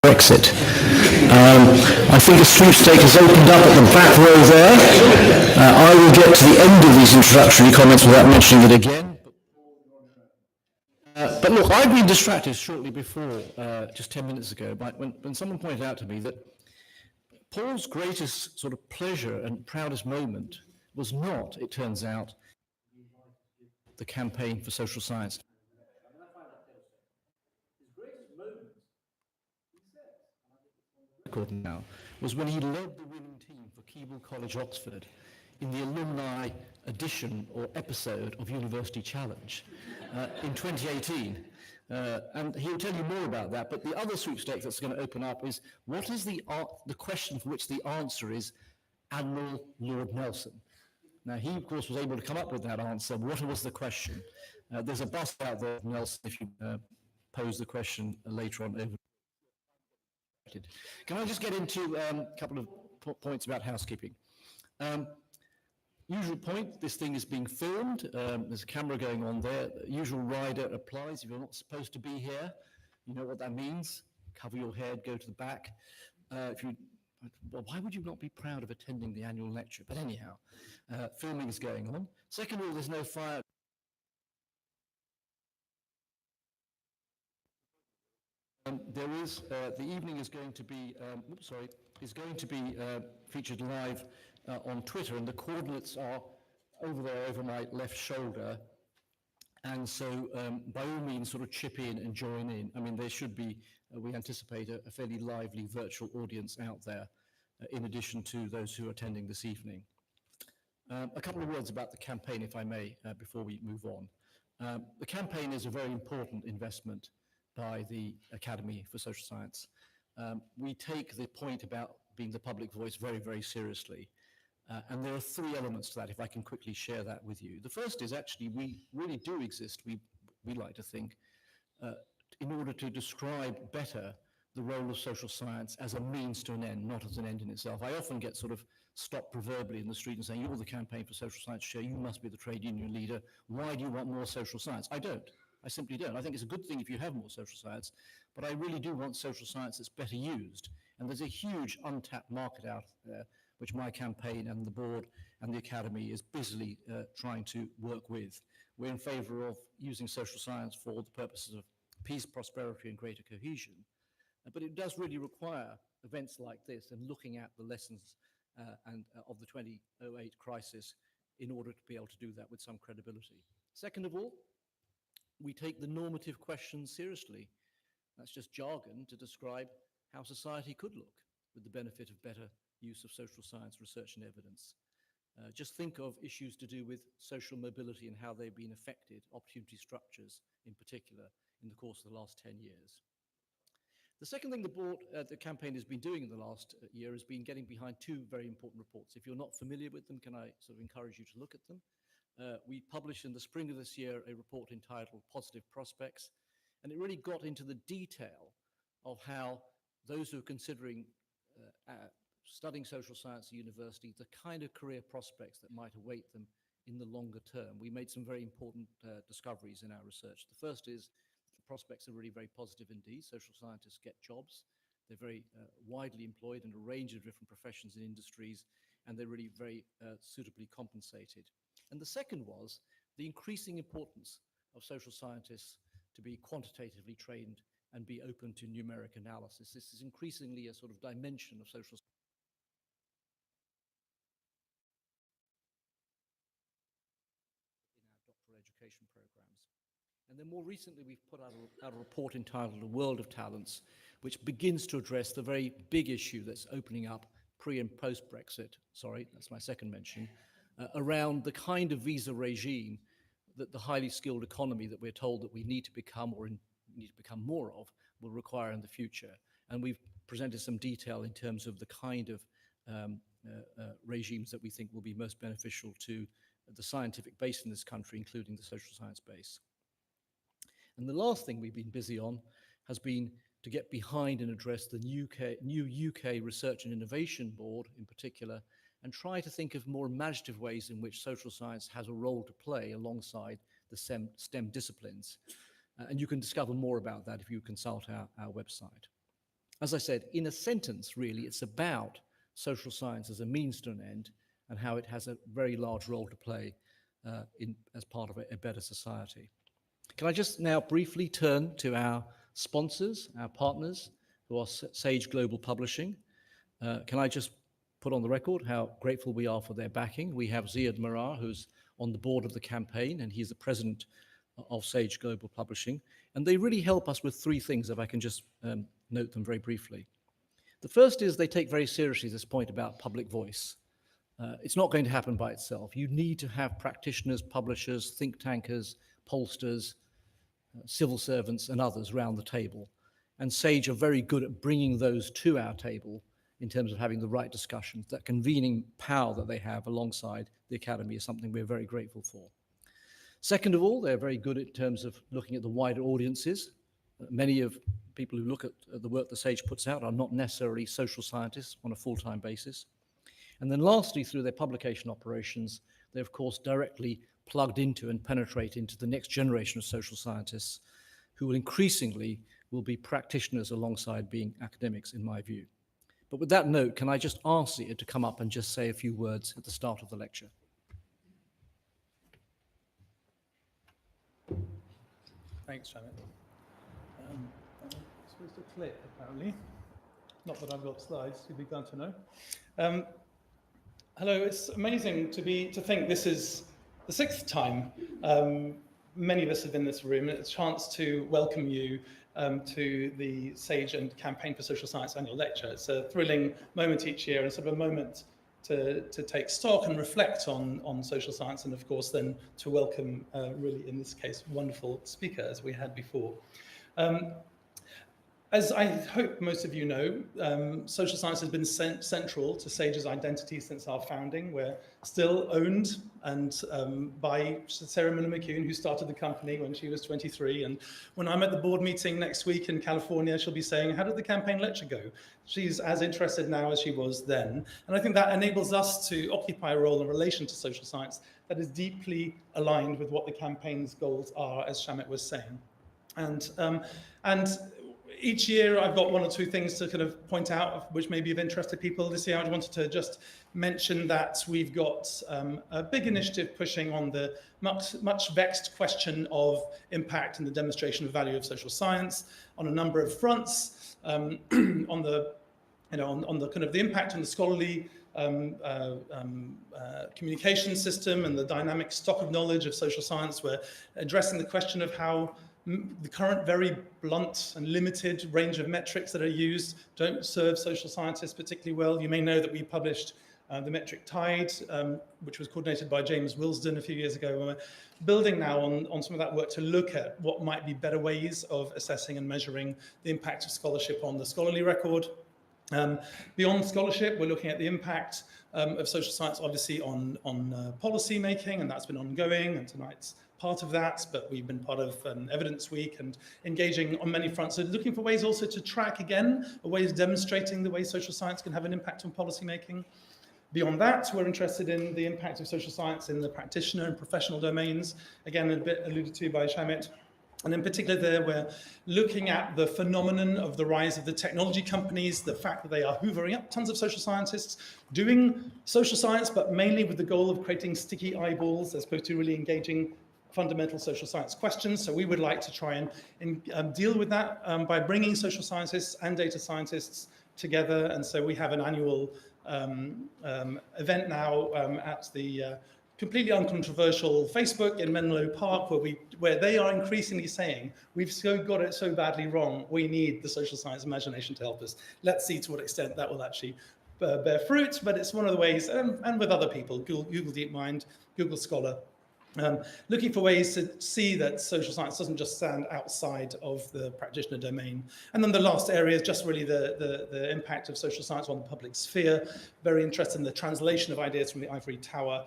Brexit. I think a sweepstake has opened up at the back row there. I will get to the end of these introductory comments without mentioning it again. But look, I've been distracted shortly before, just 10 minutes ago, when someone pointed out to me that Paul's greatest sort of pleasure and proudest moment was not, it turns out, the campaign for social science. Now was when he led the winning team for Keble College, Oxford, in the alumni edition or episode of University Challenge in 2018. And he'll tell you more about that, but the other sweepstake that's going to open up is what is the question for which the answer is Admiral Lord Nelson. Now, he, of course, was able to come up with that answer. What was the question? There's a bust out there of Nelson if you pose the question later on over. Can I just get into a couple of points about housekeeping? Usual point, this thing is being filmed. There's a camera going on there. The usual rider applies. If you're not supposed to be here, you know what that means. Cover your head, go to the back. Well, why would you not be proud of attending the annual lecture? But anyhow, filming is going on. Second of all, there's no fire. There is, the evening is going to be, featured live on Twitter, and the coordinates are over there, over my left shoulder. And so, by all means, sort of chip in and join in. I mean, there should be, we anticipate a fairly lively virtual audience out there, in addition to those who are attending this evening. A couple of words about the campaign, if I may, before we move on. The campaign is a very important investment by the Academy for Social Science. We take the point about being the public voice very, very seriously. And there are three elements to that, if I can quickly share that with you. The first is actually we really do exist, we like to think, in order to describe better the role of social science as a means to an end, not as an end in itself. I often get sort of stopped proverbially in the street and saying, you're the campaign for social science chair, you must be the trade union leader, why do you want more social science? I don't. I simply don't. I think it's a good thing if you have more social science, but I really do want social science that's better used. And there's a huge untapped market out there, which my campaign and the board and the Academy is busily trying to work with. We're in favour of using social science for the purposes of peace, prosperity, and greater cohesion. But it does really require events like this and looking at the lessons of the 2008 crisis in order to be able to do that with some credibility. Second of all, we take the normative questions seriously. That's just jargon to describe how society could look with the benefit of better use of social science research and evidence. Just think of issues to do with social mobility and how they've been affected, opportunity structures in particular, in the course of the last 10 years. The second thing the campaign has been doing in the last year has been getting behind two very important reports. If you're not familiar with them, can I sort of encourage you to look at them? We published in the spring of this year a report entitled Positive Prospects, and it really got into the detail of how those who are considering studying social science at university, the kind of career prospects that might await them in the longer term. We made some very important discoveries in our research. The first is the prospects are really very positive indeed. Social scientists get jobs. They're very widely employed in a range of different professions and industries, and they're really very suitably compensated. And the second was the increasing importance of social scientists to be quantitatively trained and be open to numeric analysis. This is increasingly a sort of dimension of social science in our doctoral education programs. And then more recently, we've put out a report entitled A World of Talents, which begins to address the very big issue that's opening up pre- and post-Brexit, sorry, that's my second mention, around the kind of visa regime that the highly skilled economy that we're told that we need to become or need to become more of will require in the future. And we've presented some detail in terms of the kind of regimes that we think will be most beneficial to the scientific base in this country, including the social science base. And the last thing we've been busy on has been to get behind and address the new UK Research and Innovation Board in particular, and try to think of more imaginative ways in which social science has a role to play alongside the STEM disciplines. And you can discover more about that if you consult our website. As I said, in a sentence, really, it's about social science as a means to an end and how it has a very large role to play as part of a better society. Can I just now briefly turn to our sponsors, our partners, who are Sage Global Publishing. Can I just put on the record how grateful we are for their backing? We have Ziad Marar, who's on the board of the campaign, and he's the president of Sage Global Publishing. And they really help us with three things, if I can just note them very briefly. The first is they take very seriously this point about public voice. It's not going to happen by itself. You need to have practitioners, publishers, think tankers, pollsters, civil servants, and others around the table. And Sage are very good at bringing those to our table in terms of having the right discussions. That convening power that they have alongside the Academy is something we're very grateful for. Second of all, they're very good in terms of looking at the wider audiences. Many of people who look at the work that Sage puts out are not necessarily social scientists on a full-time basis. And then lastly, through their publication operations, they're of course directly plugged into and penetrate into the next generation of social scientists who will increasingly be practitioners alongside being academics, in my view. But with that note, can I just ask you to come up and just say a few words at the start of the lecture? Thanks, Shamit. I'm supposed to click, apparently. Not that I've got slides, you'd be glad to know. Hello, it's amazing to think this is the sixth time many of us have been in this room, and it's a chance to welcome you to the Sage and Campaign for Social Science annual lecture. It's a thrilling moment each year, and sort of a moment to take stock and reflect on social science, and of course then to welcome, really in this case, wonderful speaker as we had before. As I hope most of you know, social science has been central to Sage's identity since our founding. We're still owned and by Sarah Miller McCune, who started the company when she was 23. And when I'm at the board meeting next week in California, she'll be saying, how did the campaign lecture go? She's as interested now as she was then. And I think that enables us to occupy a role in relation to social science that is deeply aligned with what the campaign's goals are, as Shamit was saying. And each year I've got one or two things to kind of point out which may be of interest to people. This year I wanted to just mention that we've got a big initiative pushing on the much vexed question of impact and the demonstration of value of social science on a number of fronts, on the kind of the impact on the scholarly communication system and the dynamic stock of knowledge of social science. We're addressing the question of how the current very blunt and limited range of metrics that are used don't serve social scientists particularly well. You may know that we published the metric Tide, which was coordinated by James Wilsden a few years ago. And we're building now on some of that work to look at what might be better ways of assessing and measuring the impact of scholarship on the scholarly record. Beyond scholarship, we're looking at the impact of social science, obviously, on policy making, and that's been ongoing, and tonight's part of that, but we've been part of Evidence Week and engaging on many fronts. So looking for ways also to track again, ways demonstrating the way social science can have an impact on policy making. Beyond that, we're interested in the impact of social science in the practitioner and professional domains, again, a bit alluded to by Shamit. And in particular there, we're looking at the phenomenon of the rise of the technology companies, the fact that they are hoovering up tons of social scientists, doing social science, but mainly with the goal of creating sticky eyeballs as opposed to really engaging fundamental social science questions. So we would like to try and deal with that by bringing social scientists and data scientists together. And so we have an annual event now at the completely uncontroversial Facebook in Menlo Park, where they are increasingly saying, we've got it so badly wrong, we need the social science imagination to help us. Let's see to what extent that will actually bear fruit, but it's one of the ways, and with other people, Google DeepMind, Google Scholar, looking for ways to see that social science doesn't just stand outside of the practitioner domain. And then the last area is just really the impact of social science on the public sphere. Very interested in the translation of ideas from the ivory tower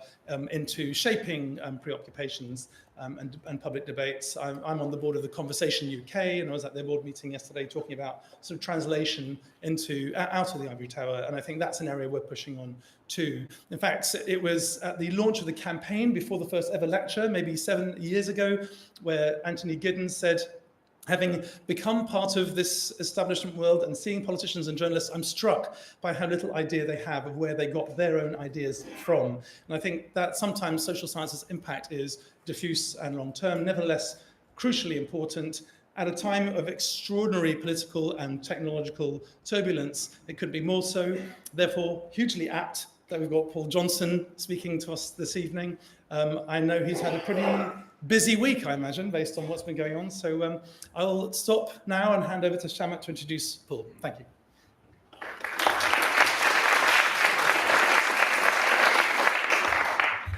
into shaping preoccupations and public debates. I'm on the board of the Conversation UK, and I was at their board meeting yesterday talking about sort of translation out of the ivory tower, and I think that's an area we're pushing on too. In fact, it was at the launch of the campaign before the first ever lecture, maybe 7 years ago, where Anthony Giddens said, Having become part of this establishment world and seeing politicians and journalists, I'm struck by how little idea they have of where they got their own ideas from. And I think that sometimes social sciences' impact is diffuse and long-term, nevertheless crucially important. At a time of extraordinary political and technological turbulence, it could be more so. Therefore, hugely apt that we've got Paul Johnson speaking to us this evening. I know he's had a pretty busy week, I imagine, based on what's been going on. So I'll stop now and hand over to Shamat to introduce Paul. Thank you.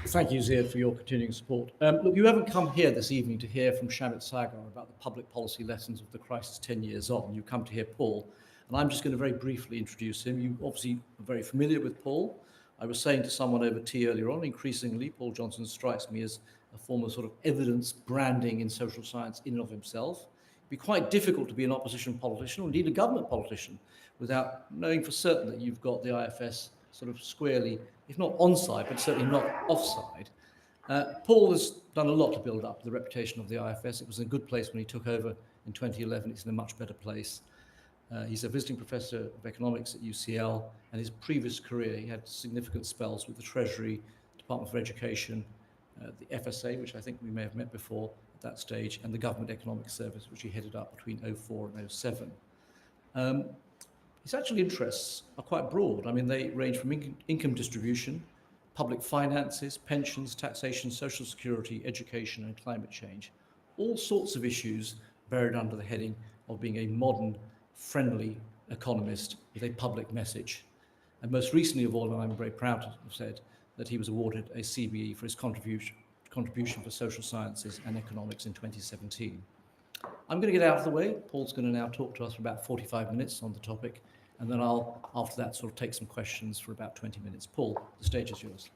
Thank you, Ziad, for your continuing support. Look, you haven't come here this evening to hear from Shamit Sagar about the public policy lessons of the crisis 10 years on. You come to hear Paul, and I'm just going to very briefly introduce him. You obviously are very familiar with Paul. I was saying to someone over tea earlier on, increasingly, Paul Johnson strikes me as a form of sort of evidence branding in social science in and of himself. It'd be quite difficult to be an opposition politician, or indeed a government politician, without knowing for certain that you've got the IFS sort of squarely, if not onside, but certainly not offside. Paul has done a lot to build up the reputation of the IFS. It was in a good place when he took over in 2011. It's in a much better place. He's a visiting professor of economics at UCL, and his previous career, he had significant spells with the Treasury, Department for Education, the FSA, which I think we may have met before at that stage, and the Government Economic Service, which he headed up between 2004 and 2007. His actual interests are quite broad. I mean, they range from income distribution, public finances, pensions, taxation, social security, education, and climate change. All sorts of issues buried under the heading of being a modern, friendly economist with a public message. And most recently of all, and I'm very proud to have said, that he was awarded a CBE for his contribution for social sciences and economics in 2017. I'm going to get out of the way. Paul's going to now talk to us for about 45 minutes on the topic, and then I'll, after that, sort of take some questions for about 20 minutes. Paul, the stage is yours.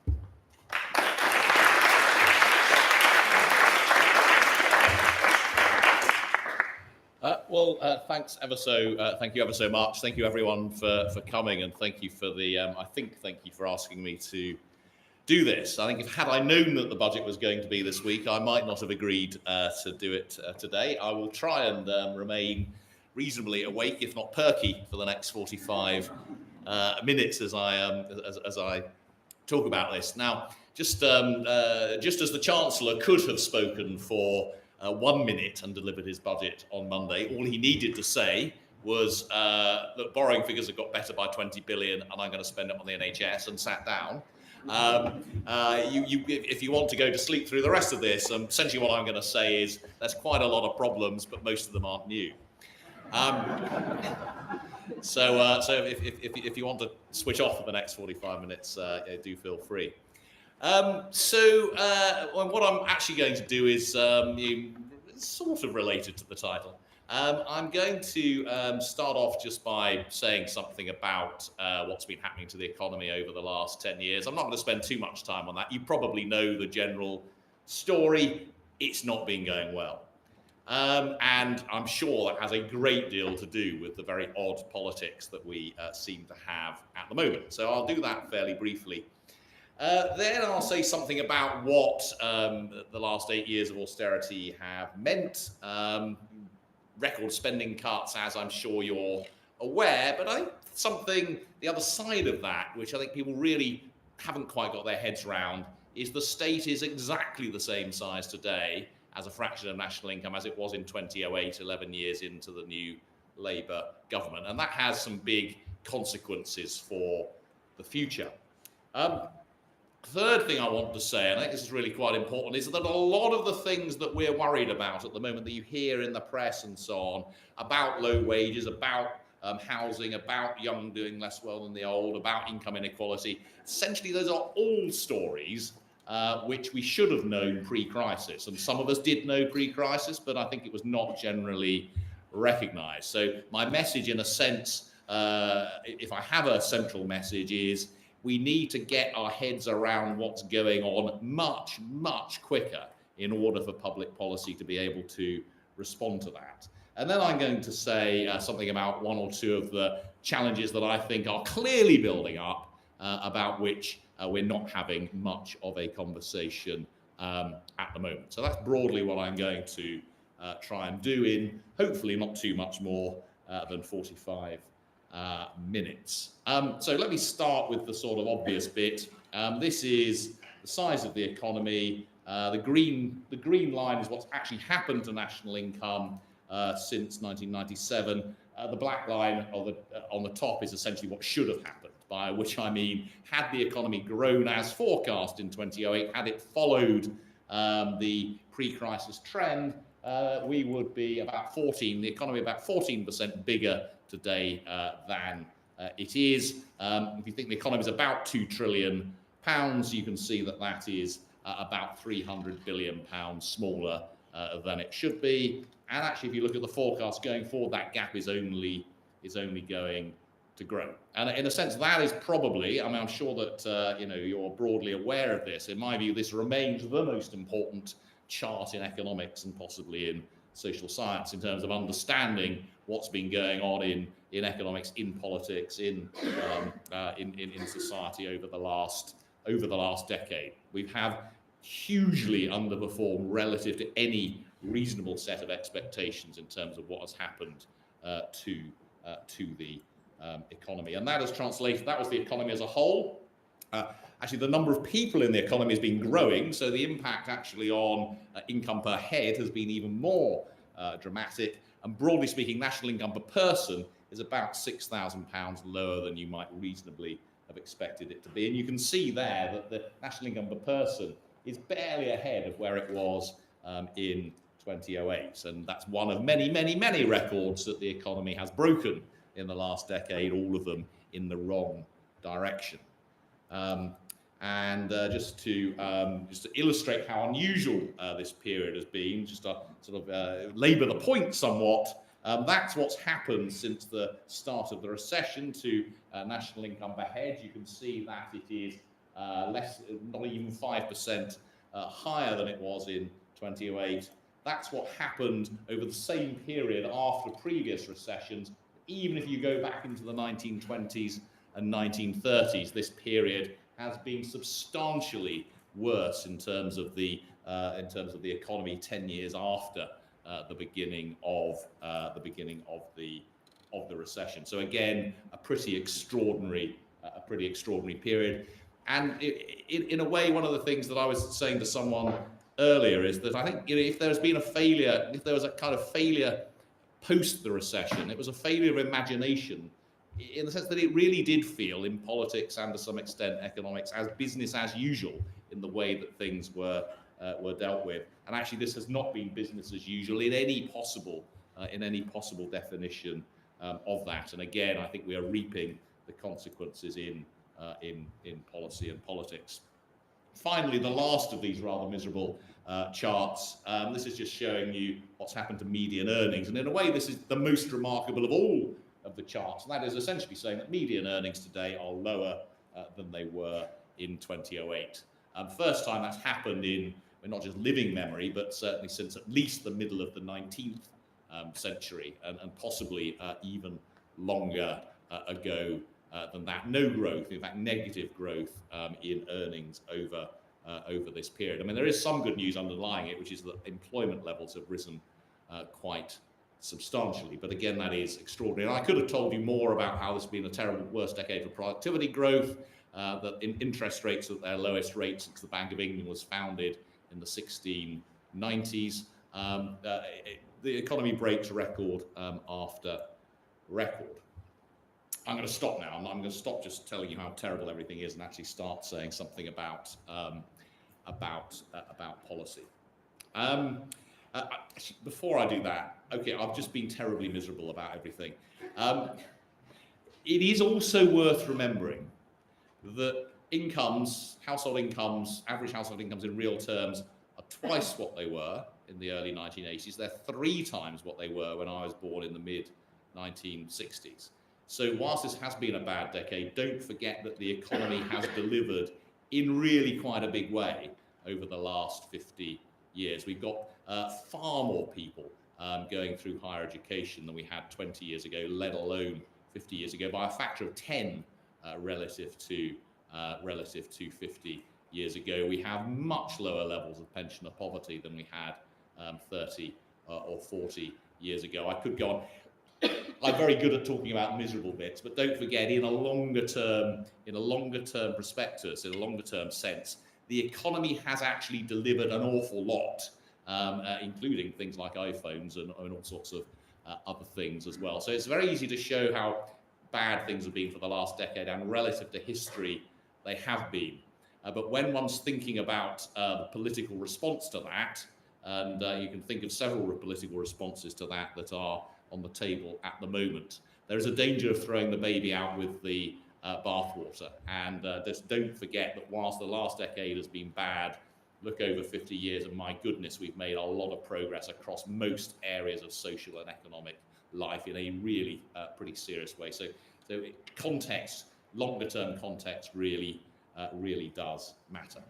Thanks ever so. Thank you ever so much. Thank you everyone for coming, and thank you for the. Thank you for asking me to do this. I think had I known that the budget was going to be this week, I might not have agreed to do it today. I will try and remain reasonably awake, if not perky, for the next 45 minutes as I talk about this. Now, just as the Chancellor could have spoken for 1 minute and delivered his budget on Monday, all he needed to say was that borrowing figures have got better by 20 billion and I'm going to spend it on the NHS, and sat down. If you want to go to sleep through the rest of this, essentially what I'm going to say is there's quite a lot of problems, but most of them aren't new. So if you want to switch off for the next 45 minutes, do feel free. What I'm actually going to do is sort of related to the title. I'm going to start off just by saying something about what's been happening to the economy over the last 10 years. I'm not going to spend too much time on that. You probably know the general story. It's not been going well. And I'm sure that has a great deal to do with the very odd politics that we seem to have at the moment. So I'll do that fairly briefly. Then I'll say something about what the last 8 years of austerity have meant. Record spending cuts, as I'm sure you're aware, but I think something, the other side of that, which I think people really haven't quite got their heads around, is the state is exactly the same size today as a fraction of national income as it was in 2008, 11 years into the new Labour government. And that has some big consequences for the future. Third thing I want to say, and I think this is really quite important, is that a lot of the things that we're worried about at the moment that you hear in the press and so on, about low wages, about housing, about young doing less well than the old, about income inequality, essentially those are all stories which we should have known pre-crisis. And some of us did know pre-crisis, but I think it was not generally recognised. So my message, in a sense, if I have a central message, is we need to get our heads around what's going on much, much quicker in order for public policy to be able to respond to that. And then I'm going to say something about one or two of the challenges that I think are clearly building up, about which we're not having much of a conversation at the moment. So that's broadly what I'm going to try and do in hopefully not too much more than 45 minutes. So let me start with the sort of obvious bit. This is the size of the economy. The green line is what's actually happened to national income since 1997. The black line on the top is essentially what should have happened, by which I mean, had the economy grown as forecast in 2008, had it followed the pre-crisis trend, we would be the economy about 14% bigger today than it is. If you think the economy is about £2 trillion, you can see that that is about £300 billion smaller than it should be. And actually, if you look at the forecast going forward, that gap is only going to grow. And in a sense, that is probably, I mean, I'm sure that you're broadly aware of this. In my view, this remains the most important chart in economics and possibly in social science in terms of understanding what's been going on in economics, in politics, in society over the last decade. We have hugely underperformed relative to any reasonable set of expectations in terms of what has happened to the economy, and that has translated. That was the economy as a whole. Actually, the number of people in the economy has been growing, so the impact actually on income per head has been even more dramatic. And broadly speaking, national income per person is about £6,000 lower than you might reasonably have expected it to be. And you can see there that the national income per person is barely ahead of where it was in 2008. And that's one of many, many, many records that the economy has broken in the last decade, all of them in the wrong direction. Just to illustrate how unusual this period has been, just to sort of labour the point somewhat, that's what's happened since the start of the recession to national income per head. You can see that it is not even 5% higher than it was in 2008. That's what happened over the same period after previous recessions. Even if you go back into the 1920s and 1930s, this period has been substantially worse in terms of the economy 10 years after the beginning of the recession. So again, a pretty extraordinary period. And in a way, one of the things that I was saying to someone earlier is that I think if there's been a failure, if there was a kind of failure post the recession, it was a failure of imagination, in the sense that it really did feel in politics and to some extent economics as business as usual in the way that things were dealt with. And actually, this has not been business as usual in any possible definition of that. And again, I think we are reaping the consequences in policy and politics. Finally, the last of these rather miserable charts. This is just showing you what's happened to median earnings. And in a way, this is the most remarkable of all of the charts. And that is essentially saying that median earnings today are lower than they were in 2008. First time that's happened in not just living memory, but certainly since at least the middle of the 19th century, and possibly even longer ago than that. No growth, in fact, negative growth in earnings over this period. I mean, there is some good news underlying it, which is that employment levels have risen quite substantially. But again, that is extraordinary. And I could have told you more about how this has been a terrible, worst decade for productivity growth, that interest rates are at their lowest rate since the Bank of England was founded in the 1690s. The economy breaks record after record. I'm going to stop now. I'm going to stop just telling you how terrible everything is and actually start saying something about policy. Before I do that, okay, I've just been terribly miserable about everything. It is also worth remembering that household incomes, average household incomes in real terms are twice what they were in the early 1980s. They're 3 times what they were when I was born in the mid-1960s. So whilst this has been a bad decade, don't forget that the economy has delivered in really quite a big way over the last 50 years. We've got far more people going through higher education than we had 20 years ago, let alone 50 years ago, by a factor of 10 relative to 50 years ago. We have much lower levels of pensioner poverty than we had 30 or 40 years ago. I could go on. I'm very good at talking about miserable bits, but don't forget, in a longer term prospectus, in a longer term sense, the economy has actually delivered an awful lot, including things like iPhones and all sorts of other things as well. So it's very easy to show how bad things have been for the last decade, and relative to history, they have been. But when one's thinking about the political response to that, and you can think of several political responses to that that are on the table at the moment, there is a danger of throwing the baby out with the bathwater. And just don't forget that whilst the last decade has been bad, look over 50 years, and my goodness, we've made a lot of progress across most areas of social and economic life in a really pretty serious way. So context, longer term context, really does matter.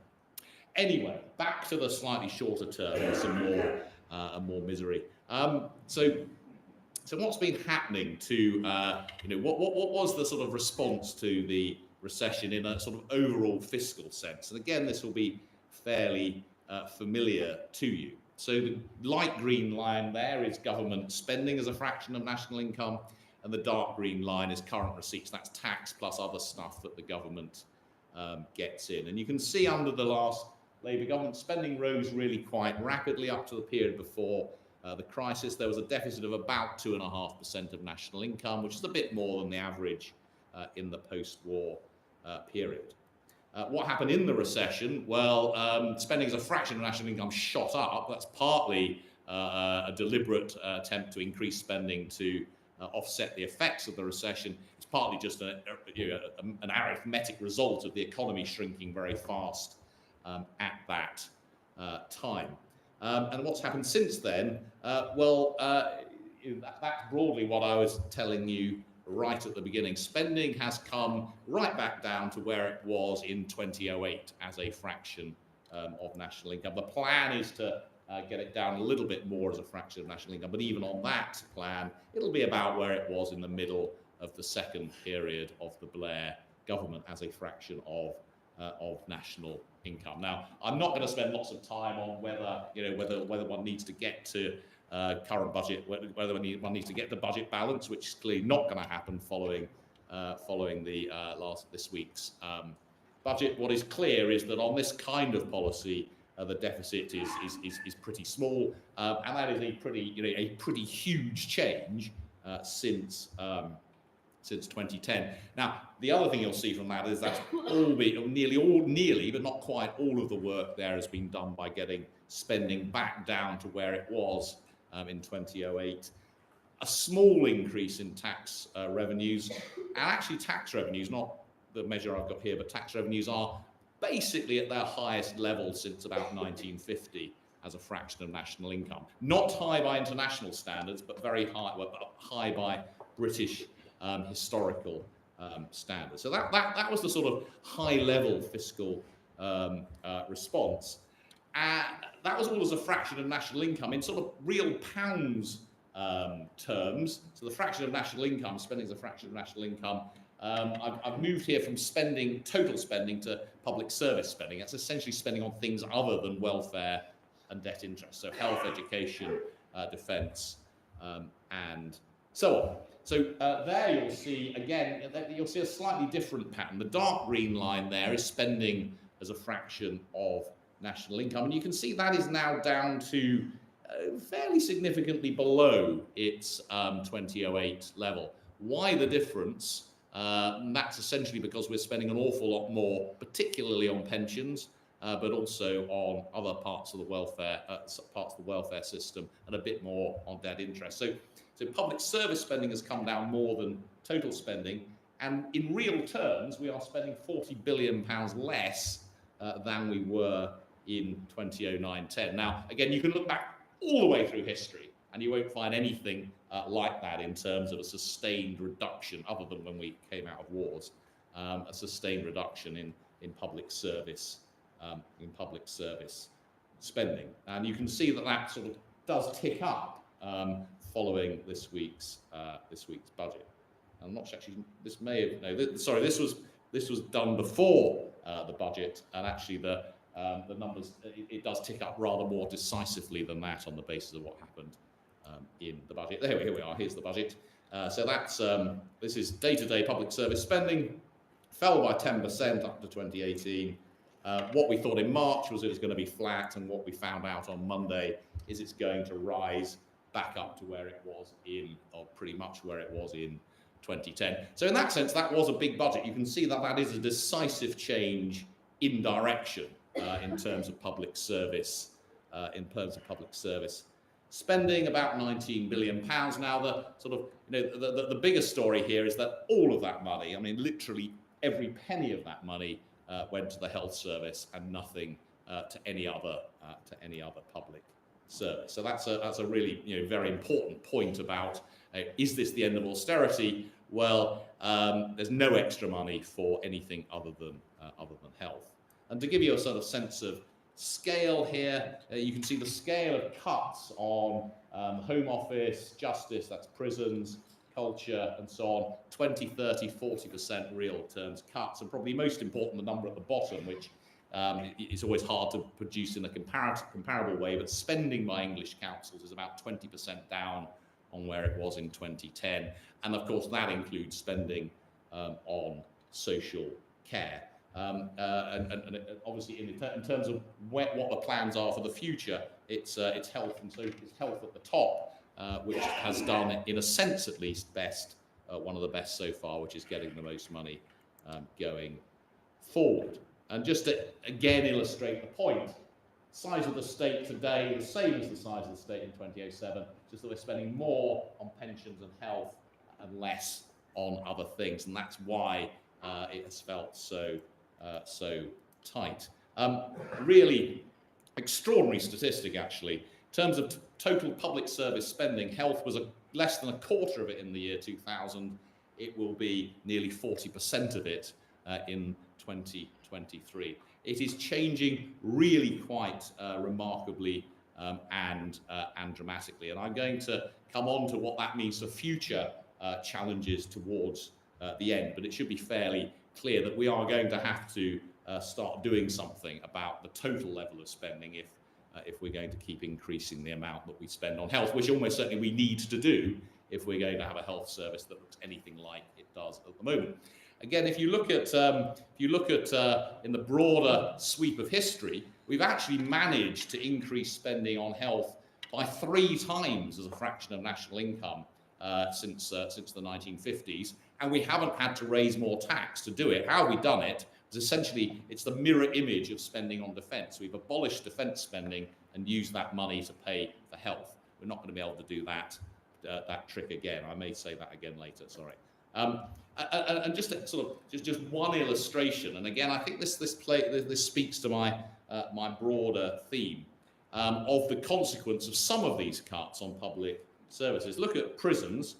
Anyway, back to the slightly shorter term and some more misery. So what's been happening to what was the sort of response to the recession in a sort of overall fiscal sense? And again, this will be fairly familiar to you. So the light green line there is government spending as a fraction of national income, and the dark green line is current receipts. That's tax plus other stuff that the government gets in. And you can see under the last Labour government, spending rose really quite rapidly up to the period before the crisis. There was a deficit of about 2.5% of national income, which is a bit more than the average in the post-war period. What happened in the recession? Well, spending as a fraction of national income shot up. That's partly a deliberate attempt to increase spending to offset the effects of the recession. It's partly just an arithmetic result of the economy shrinking very fast at that time. And what's happened since then? That's broadly what I was telling you right at the beginning. Spending has come right back down to where it was in 2008 as a fraction of national income. The plan is to get it down a little bit more as a fraction of national income, but even on that plan, it'll be about where it was in the middle of the second period of the Blair government as a fraction of national income. Now, I'm not going to spend lots of time on whether one needs to get to current budget, whether one needs to get the budget balance, which is clearly not going to happen following this week's budget. What is clear is that on this kind of policy, the deficit is pretty small, and that is a pretty huge change since 2010. Now, the other thing you'll see from that is that nearly, but not quite all of the work there has been done by getting spending back down to where it was in 2008. A small increase in tax revenues, and actually tax revenues, not the measure I've got here, but tax revenues are basically at their highest level since about 1950 as a fraction of national income. Not high by international standards, but very high by British historical standards. So that was the sort of high-level fiscal response. That was all as a fraction of national income in sort of real pounds terms. So the fraction of national income, spending as a fraction of national income. I've moved here from total spending to public service spending. That's essentially spending on things other than welfare and debt interest. So health, education, defence, and so on. So there you'll see, again, you'll see a slightly different pattern. The dark green line there is spending as a fraction of national income. And you can see that is now down to fairly significantly below its 2008 level. Why the difference? That's essentially because we're spending an awful lot more, particularly on pensions, but also on other parts of the welfare system, and a bit more on debt interest. So public service spending has come down more than total spending, and in real terms, we are spending £40 billion less than we were in 2009-10. Now, again, you can look back all the way through history, and you won't find anything like that in terms of a sustained reduction, other than when we came out of wars, a sustained reduction in public service spending. And you can see that sort of does tick up following this week's budget. I'm not sure, actually, this was done before the budget, and actually the numbers, it does tick up rather more decisively than that on the basis of what happened in the budget. Here we are. Here's the budget. So that's this is day-to-day public service spending. Fell by 10% up to 2018. What we thought in March was it was going to be flat, and what we found out on Monday is it's going to rise back up to where it was or pretty much where it was in 2010. So in that sense, that was a big budget. You can see that that is a decisive change in direction in terms of public service, spending, about £19 billion. Now, the sort of, the biggest story here is that all of that money, I mean, literally every penny of that money went to the health service and nothing to any other public service. So that's a really very important point about is this the end of austerity? Well, there's no extra money for anything other than health. And to give you a sort of sense of scale here, you can see the scale of cuts on Home Office, Justice, that's prisons, culture, and so on, 20, 30, 40% real terms cuts, and probably most important, the number at the bottom, which it's always hard to produce in a comparable way, but spending by English councils is about 20% down on where it was in 2010. And of course, that includes spending on social care. And obviously, in terms of what the plans are for the future, it's health, and so it's health at the top, which has done, in a sense at least, one of the best so far, which is getting the most money going forward. And just to again illustrate the point, size of the state today, the same as the size of the state in 2007, just that we're spending more on pensions and health and less on other things, and that's why it has felt so tight. Really extraordinary statistic, actually. In terms of total public service spending, health was less than a quarter of it in the year 2000. It will be nearly 40% of it in 2023. It is changing really quite remarkably and dramatically. And I'm going to come on to what that means for future challenges towards the end. But it should be fairly clear that we are going to have to start doing something about the total level of spending if we're going to keep increasing the amount that we spend on health, which almost certainly we need to do if we're going to have a health service that looks anything like it does at the moment. Again, if you look at in the broader sweep of history, we've actually managed to increase spending on health by 3 times as a fraction of national income since the 1950s, and we haven't had to raise more tax to do it. How have we done it? Essentially, it's the mirror image of spending on defence. We've abolished defence spending and used that money to pay for health. We're not going to be able to do that trick again. I may say that again later. Sorry. And just one illustration. And again, I think this speaks to my broader theme of the consequence of some of these cuts on public services. Look at prisons.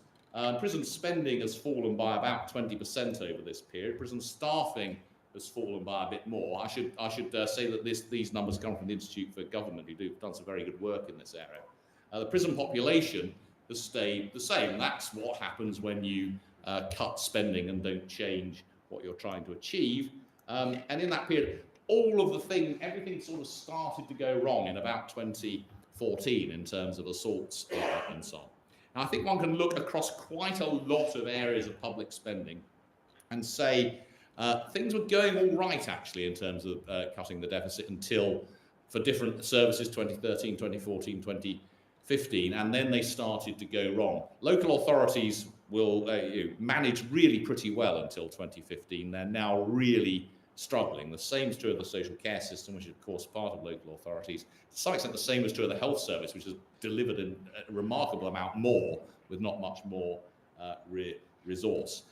Prison spending has fallen by about 20% over this period. Prison staffing has fallen by a bit more. I should say that these numbers come from the Institute for Government, who have done some very good work in this area. The prison population has stayed the same. That's what happens when you cut spending and don't change what you're trying to achieve. And in that period, everything sort of started to go wrong in about 2014 in terms of assaults and so on. Now, I think one can look across quite a lot of areas of public spending and say things were going all right, actually, in terms of cutting the deficit until, for different services, 2013, 2014, 2015, and then they started to go wrong. Local authorities will manage really pretty well until 2015. They're now really struggling. The same is true of the social care system, which is, of course, part of local authorities. To some extent, the same is true of the health service, which has delivered a remarkable amount more with not much more resource.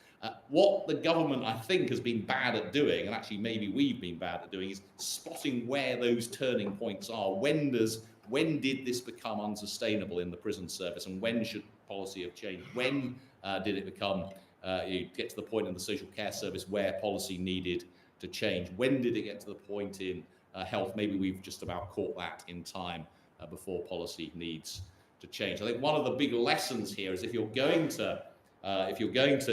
What the government, I think, has been bad at doing, and actually maybe we've been bad at doing, is spotting where those turning points are. When did this become unsustainable in the prison service, and when should policy have changed? When did it become, get to the point in the social care service where policy needed to change? When did it get to the point in health? Maybe we've just about caught that in time before policy needs to change. I think one of the big lessons here is if you're going to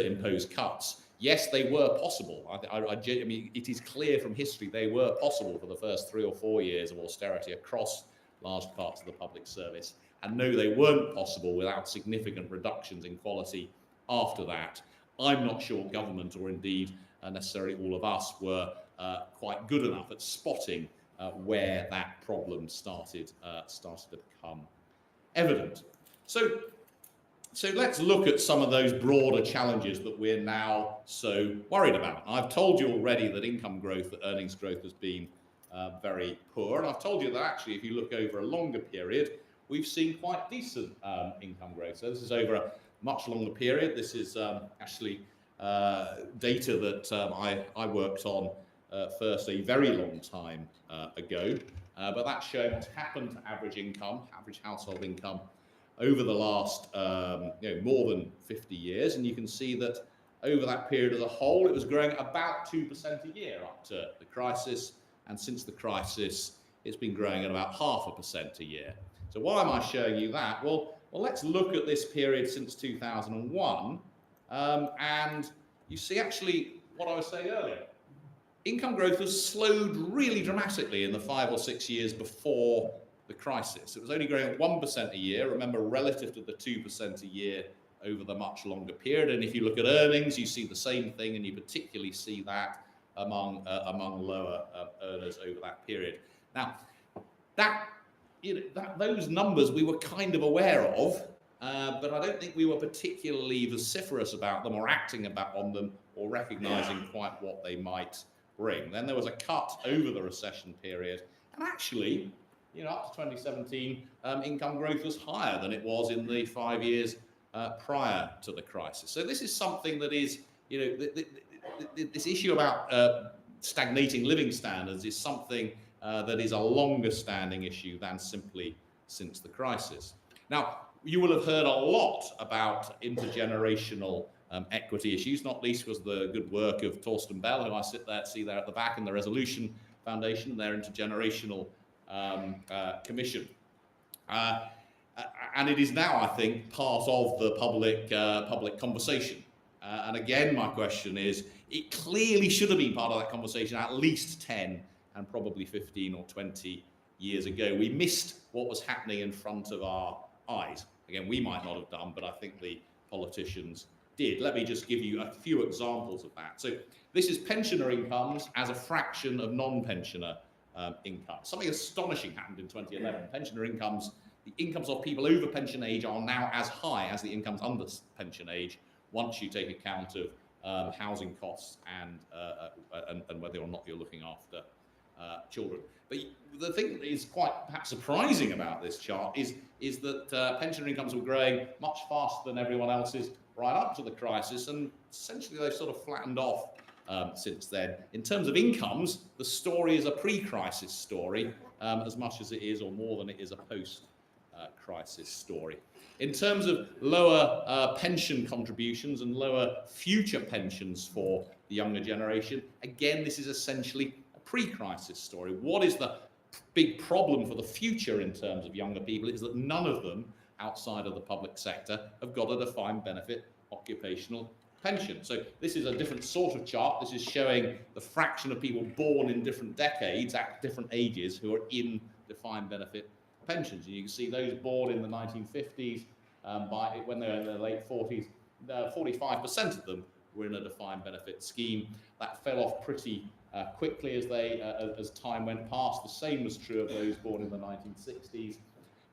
impose cuts, yes, they were possible. I mean, it is clear from history they were possible for the first 3 or 4 years of austerity across large parts of the public service. And no, they weren't possible without significant reductions in quality after that. I'm not sure government, or indeed necessarily all of us, were quite good enough at spotting where that problem started to become evident. So let's look at some of those broader challenges that we're now so worried about. I've told you already that income growth, that earnings growth has been very poor. And I've told you that actually, if you look over a longer period, we've seen quite decent income growth. So this is over a much longer period. This is actually data that I worked on first a very long time ago. But that's showing what's happened to average income, average household income, over the last more than 50 years, and you can see that over that period as a whole, it was growing at about 2% a year up to the crisis, and since the crisis, it's been growing at about 0.5% a year. So why am I showing you that? Well, let's look at this period since 2001, and you see actually what I was saying earlier. Income growth has slowed really dramatically in the 5 or 6 years before the crisis. It was only growing at 1% a year, remember, relative to the 2% a year over the much longer period. And if you look at earnings, you see the same thing, and you particularly see that among lower earners over that period. Now, those numbers we were kind of aware of, but I don't think we were particularly vociferous about them or acting on them or recognizing quite what they might bring. Then there was a cut over the recession period, and actually, up to 2017, income growth was higher than it was in the 5 years prior to the crisis. So this is something that is, this issue about stagnating living standards is something that is a longer standing issue than simply since the crisis. Now, you will have heard a lot about intergenerational equity issues, not least was the good work of Torsten Bell, who I see there at the back in the Resolution Foundation, their intergenerational commission. And it is now, I think, part of the public conversation. And again, my question is, it clearly should have been part of that conversation at least 10 and probably 15 or 20 years ago. We missed what was happening in front of our eyes. Again, we might not have done, but I think the politicians did. Let me just give you a few examples of that. So this is pensioner incomes as a fraction of non-pensioner income. Something astonishing happened in 2011. Pensioner incomes, the incomes of people over pension age are now as high as the incomes under pension age, once you take account of housing costs and whether or not you're looking after children. But the thing that is quite perhaps surprising about this chart is that pensioner incomes were growing much faster than everyone else's right up to the crisis, and essentially they've sort of flattened off since then. In terms of incomes, the story is a pre-crisis story as much as it is, or more than it is, a post-crisis story. In terms of lower pension contributions and lower future pensions for the younger generation, again, this is essentially a pre-crisis story. What is the big problem for the future in terms of younger people is that none of them outside of the public sector have got a defined benefit occupational pension. So this is a different sort of chart. This is showing the fraction of people born in different decades at different ages who are in defined benefit pensions. And you can see those born in the 1950s, when they were in their late 40s, 45% of them were in a defined benefit scheme. That fell off pretty quickly as time went past. The same was true of those born in the 1960s.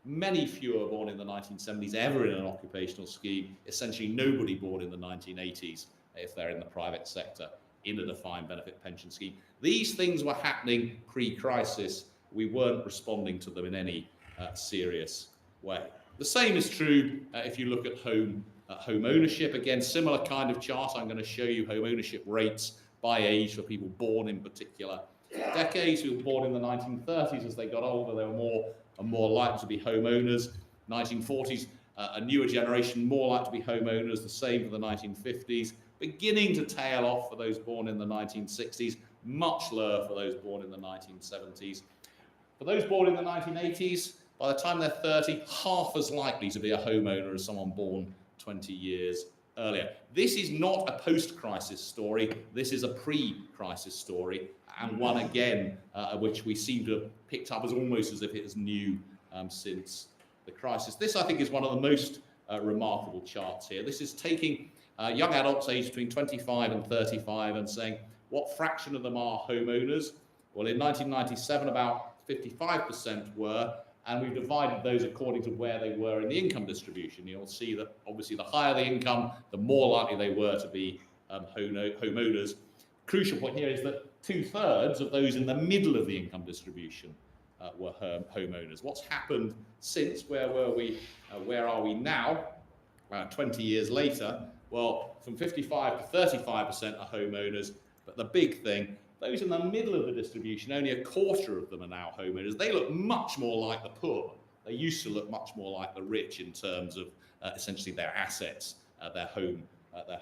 Many fewer born in the 1970s ever in an occupational scheme. Essentially nobody born in the 1980s, if they're in the private sector, in a defined benefit pension scheme. These things were happening pre-crisis. We weren't responding to them in any serious way. The same is true if you look at home ownership. Again, similar kind of chart. I'm going to show you home ownership rates by age for people born in particular decades. People born in the 1930s, as they got older, they were more and more likely to be homeowners. 1940s, a newer generation more likely to be homeowners, the same for the 1950s, beginning to tail off for those born in the 1960s, much lower for those born in the 1970s. For those born in the 1980s, by the time they're 30, half as likely to be a homeowner as someone born 20 years earlier. This is not a post-crisis story, this is a pre-crisis story, and one again which we seem to have picked up as almost as if it is new since the crisis. This, I think, is one of the most remarkable charts here. This is taking young adults aged between 25 and 35 and saying, what fraction of them are homeowners? Well, in 1997, about 55% were, and we've divided those according to where they were in the income distribution. You'll see that obviously the higher the income, the more likely they were to be homeowners. Crucial point here is that 2/3 of those in the middle of the income distribution were homeowners. What's happened since? Where were we? Where are we now? 20 years later. Well, from 55 to 35% are homeowners, but the big thing, those in the middle of the distribution, only 1/4 of them are now homeowners. They look much more like the poor. They used to look much more like the rich in terms of essentially their assets, their home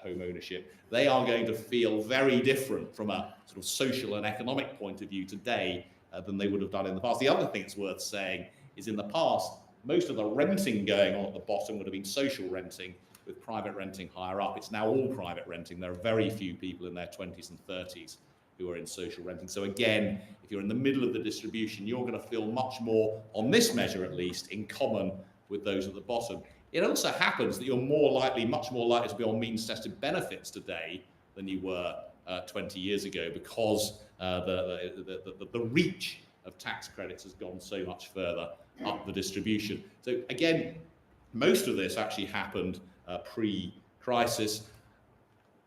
ownership. They are going to feel very different from a sort of social and economic point of view today than they would have done in the past. The other thing that's worth saying is in the past, most of the renting going on at the bottom would have been social renting, with private renting higher up. It's now all private renting. There are very few people in their 20s and 30s who are in social renting. So again, if you're in the middle of the distribution, you're going to feel much more, on this measure at least, in common with those at the bottom. It also happens that you're much more likely to be on means-tested benefits today than you were 20 years ago, because the reach of tax credits has gone so much further up the distribution. So again, most of this actually happened pre-crisis.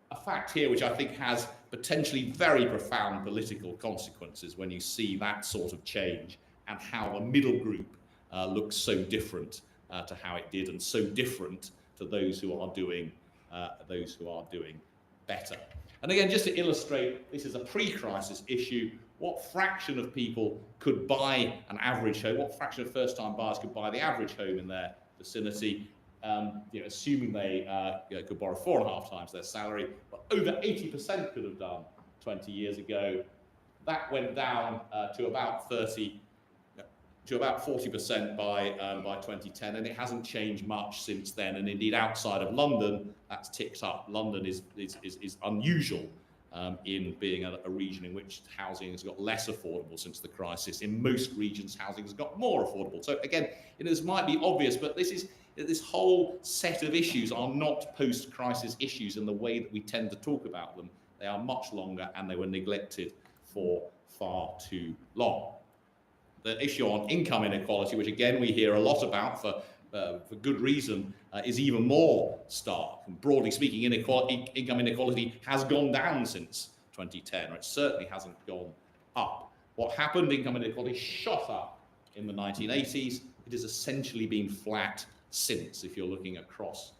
A fact here which I think has potentially very profound political consequences when you see that sort of change and how the middle group looks so different to how it did, and so different to those who are doing better. And again, just to illustrate, this is a pre-crisis issue. What fraction of people could buy an average home? What fraction of first-time buyers could buy the average home in their vicinity? Assuming they could borrow 4.5 times their salary, but over 80% could have done 20 years ago. That went down to about 40% by 2010, and it hasn't changed much since then. And indeed, outside of London, that's ticked up. London is unusual in being a region in which housing has got less affordable since the crisis. In most regions, housing has got more affordable. So again, this might be obvious, but this whole set of issues are not post-crisis issues in the way that we tend to talk about them. They are much longer, and they were neglected for far too long. The issue on income inequality, which again we hear a lot about for good reason, is even more stark. And broadly speaking, income inequality has gone down since 2010, or it certainly hasn't gone up. What happened? Income inequality shot up in the 1980s. It has essentially been flat since, if you're looking across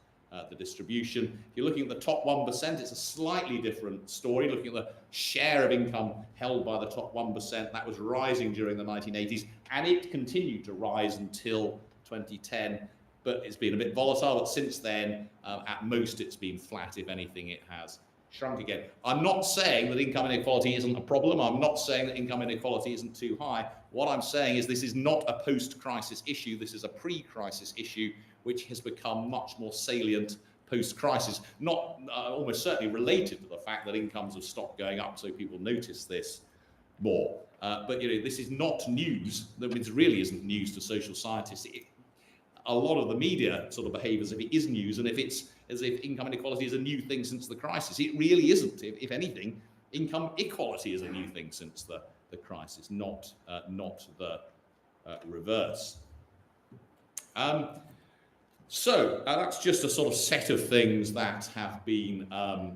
the distribution. If you're looking at the top 1%, it's a slightly different story. Looking at the share of income held by the top 1%, that was rising during the 1980s, and it continued to rise until 2010, but it's been a bit volatile. But since then, at most, it's been flat. If anything, it has shrunk again. I'm not saying that income inequality isn't a problem. I'm not saying that income inequality isn't too high. What I'm saying is this is not a post-crisis issue. This is a pre-crisis issue, which has become much more salient post-crisis, not almost certainly related to the fact that incomes have stopped going up, so people notice this more. But this is not news. It really isn't news to social scientists. A lot of the media sort of behave as if it is news, and as if income inequality is a new thing since the crisis. It really isn't. If anything, income equality is a new thing since the crisis, not the reverse. So that's just a sort of set of things that have been, and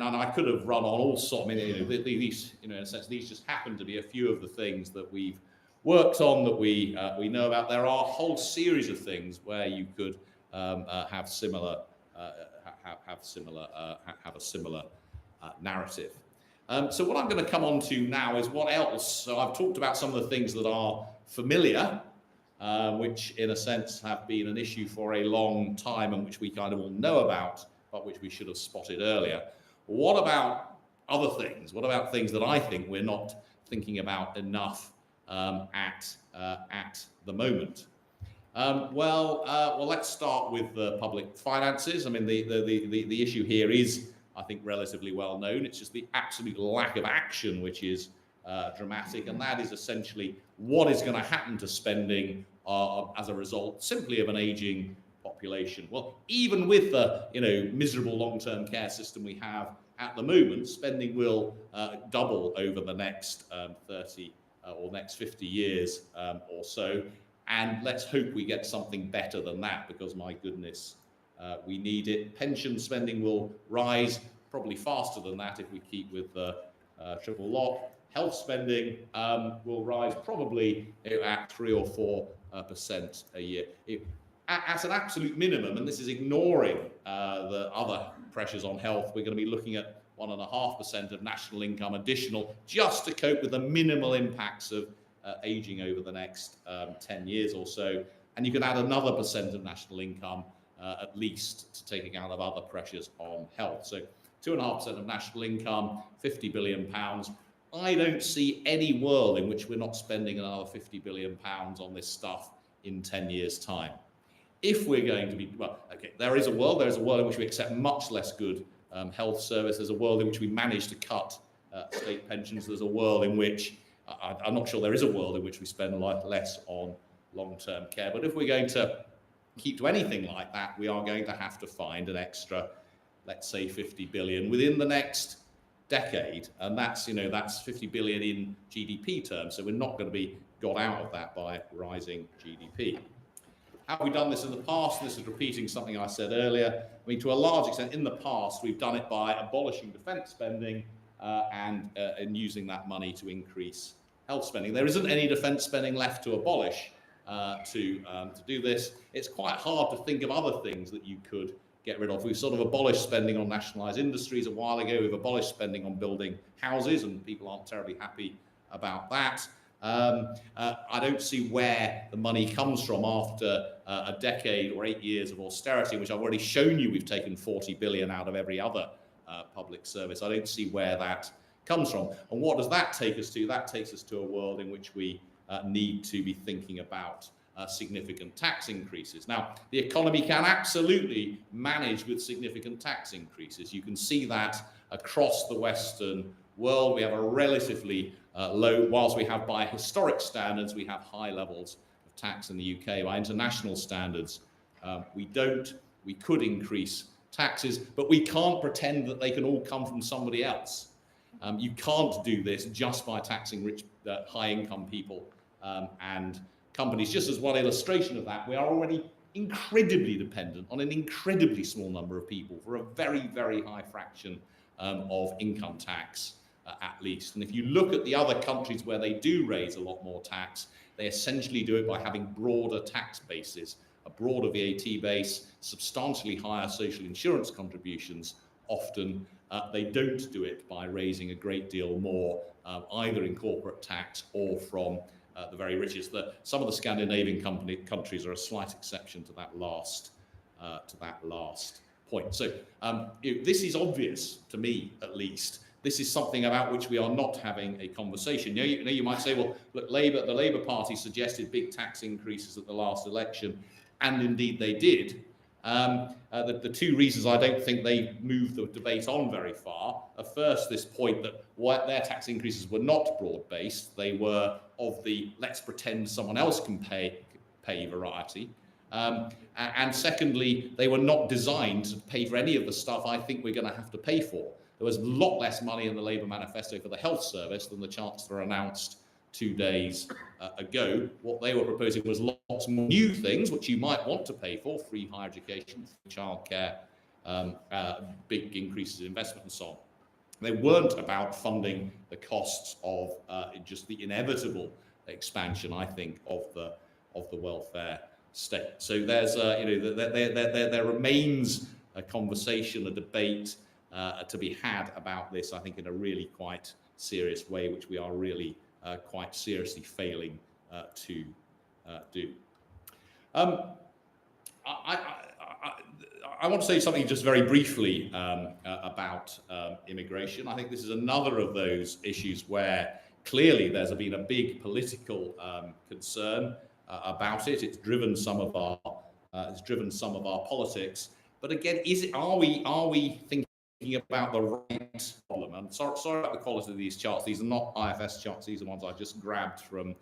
I could have run on all sorts. These, in a sense, these just happen to be a few of the things that we've worked on, that we know about. There are a whole series of things where you could have a similar narrative. So what I'm going to come on to now is what else. So I've talked about some of the things that are familiar, which in a sense have been an issue for a long time and which we kind of all know about, but which we should have spotted earlier. What about other things? What about things that I think we're not thinking about enough at the moment? Well, let's start with the public finances. I mean, the issue here is, I think, relatively well known. It's just the absolute lack of action which is dramatic, and that is essentially what is going to happen to spending as a result simply of an aging population. Well, even with the miserable long-term care system we have at the moment, spending will double over the next 30 or next 50 years or so. And let's hope we get something better than that, because my goodness, we need it. Pension spending will rise probably faster than that if we keep with the triple lock. Health spending will rise probably at 3 or 4% a year. At an absolute minimum, and this is ignoring the other pressures on health, we're going to be looking at 1.5% of national income additional, just to cope with the minimal impacts of aging over the next 10 years or so. And you can add another % of national income at least to take account of other pressures on health. So 2.5% of national income, £50 billion. I don't see any world in which we're not spending another £50 billion on this stuff in 10 years' time. If we're going to be, well, okay, there is a world in which we accept much less good health service. There's a world in which we manage to cut state pensions. There's a world in which, I'm not sure there is a world in which we spend less on long-term care. But if we're going to keep to anything like that, we are going to have to find an extra, let's say 50 billion within the next decade. And that's 50 billion in GDP terms. So we're not going to be got out of that by rising GDP. Have we done this in the past? This is repeating something I said earlier. I mean, to a large extent, in the past, we've done it by abolishing defence spending and using that money to increase health spending. There isn't any defence spending left to abolish to do this. It's quite hard to think of other things that you could get rid of. We've sort of abolished spending on nationalised industries a while ago. We've abolished spending on building houses, and people aren't terribly happy about that. I don't see where the money comes from after a decade or 8 years of austerity, which I've already shown you we've taken 40 billion out of every other public service. I don't see where that comes from. And what does that take us to? That takes us to a world in which we need to be thinking about significant tax increases. Now, the economy can absolutely manage with significant tax increases. You can see that across the Western world. We have a relatively low, whilst we have by historic standards, we have high levels of tax in the UK. By international standards, we don't. We could increase taxes, but we can't pretend that they can all come from somebody else. You can't do this just by taxing rich, high-income people and companies. Just as one illustration of that, we are already incredibly dependent on an incredibly small number of people for a very, very high fraction of income tax, at least. And if you look at the other countries where they do raise a lot more tax, they essentially do it by having broader tax bases, a broader VAT base, substantially higher social insurance contributions. Often they don't do it by raising a great deal more, either in corporate tax or from the very richest. Some of the Scandinavian countries are a slight exception to that last point. So this is obvious to me, at least. This is something about which we are not having a conversation. You might say, well, look, the Labour Party suggested big tax increases at the last election, and indeed they did. The two reasons I don't think they moved the debate on very far are first this point that their tax increases were not broad-based. They were of the let's pretend someone else can pay variety. And secondly, they were not designed to pay for any of the stuff I think we're going to have to pay for. There was a lot less money in the Labour manifesto for the health service than the Chancellor announced 2 days ago. What they were proposing was lots more new things, which you might want to pay for: free higher education, childcare, big increases in investment and so on. They weren't about funding the costs of just the inevitable expansion, I think, of the welfare state. So there's there remains a conversation, a debate to be had about this, I think, in a really quite serious way, which we are really quite seriously failing to do. I want to say something just very briefly about immigration. I think this is another of those issues where clearly there's been a big political concern about it. It's driven some of our politics. But again, are we thinking about the right problem? I'm sorry about the quality of these charts. These are not IFS charts. These are ones I just grabbed from